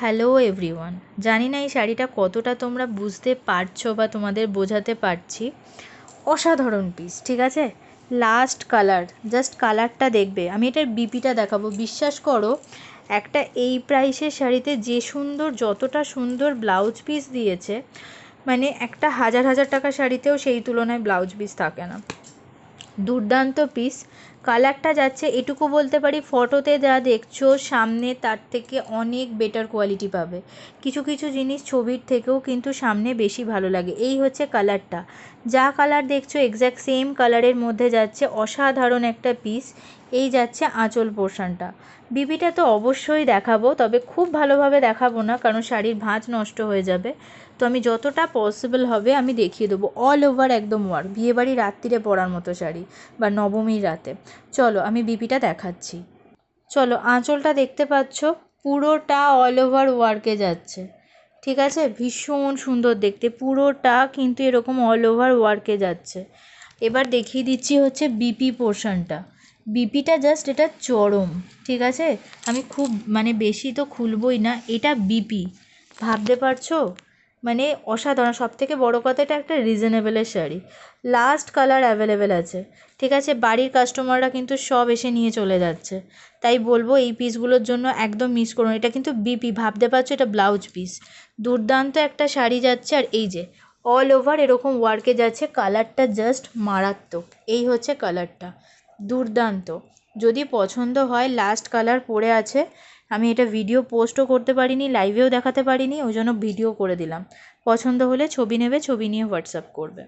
Hello everyone, জানি না এই শাড়িটা কতটা তোমরা বুঝতে পারছো বা তোমাদের বোঝাতে পারছি। অসাধারণ পিস, ঠিক আছে। লাস্ট কালার, জাস্ট কালারটা দেখবে। আমি এটার বিপিটা দেখাবো, বিশ্বাস করো একটা এই প্রাইসের শাড়িতে যে সুন্দর, যতটা সুন্দর ব্লাউজ পিস দিয়েছে, মানে একটা হাজার হাজার টাকার শাড়িতেও সেই তুলনায় ব্লাউজ পিস থাকে না। দুর্দান্ত পিস। কালারটা যাচ্ছে, এটুকু বলতে পারি, ফটোতে যা দেখছো সামনে তার থেকে অনেক বেটার কোয়ালিটি পাবে। কিছু কিছু জিনিস ছবির থেকেও কিন্তু সামনে বেশি ভালো লাগে। এই হচ্ছে কালারটা, যা কালার দেখছো এক্স্যাক্ট সেম কালারের মধ্যে যাচ্ছে। অসাধারণ একটা পিস। এই যাচ্ছে আঁচল পোর্শনটা। বিবিটা তো অবশ্যই দেখাবো, তবে খুব ভালোভাবে দেখাবো না, কারণ শাড়ির ভাঁজ নষ্ট হয়ে যাবে। তো আমি যতটা পসিবল হবে আমি দেখিয়ে দেবো। অল ওভার একদম ওয়ার্ক, বিয়েবাড়ি রাত্রিরে পরার মতো শাড়ি বা নবমীর রাতে। চলো আমি বিপিটা দেখাচ্ছি। চলো, আঁচলটা দেখতে পাচ্ছ, পুরোটা অল ওভার ওয়ার্কে যাচ্ছে, ঠিক আছে। ভীষণ সুন্দর দেখতে, পুরোটা কিন্তু এরকম অল ওভার ওয়ার্কে যাচ্ছে। এবার দেখিয়ে দিচ্ছি হচ্ছে বিপি পোর্শনটা। বিপিটা জাস্ট এটা চরম, ঠিক আছে। আমি খুব বেশি তো খুলবই না। এটা বিপি, ভাবতে পারছো? অসাধারণ। সবথেকে বড় কথা, এটা একটা রিজনেবলের শাড়ি। লাস্ট কালার অ্যাভেলেবেল আছে, ঠিক আছে। বাড়ির কাস্টমাররা কিন্তু সব এসে নিয়ে চলে যাচ্ছে, তাই বলবো এই পিসগুলোর জন্য একদম মিস করুন। এটা কিন্তু বিপি, ভাবতে পারছো এটা ব্লাউজ পিস। দুর্দান্ত একটা শাড়ি যাচ্ছে। আর এই যে অল ওভার এরকম ওয়ার্কে যাচ্ছে, কালারটা জাস্ট মারাত্মক। এই হচ্ছে কালারটা, দুর্দান্ত। যদি পছন্দ হয়, লাস্ট কালার পড়ে আছে। আমি এটা ভিডিও পোস্টও করতে পারিনি, লাইভেও দেখাতে পারিনি, ওই জন্য ভিডিও করে দিলাম। পছন্দ হলে ছবি নেবে, ছবি নিয়ে হোয়াটসঅ্যাপ করবে।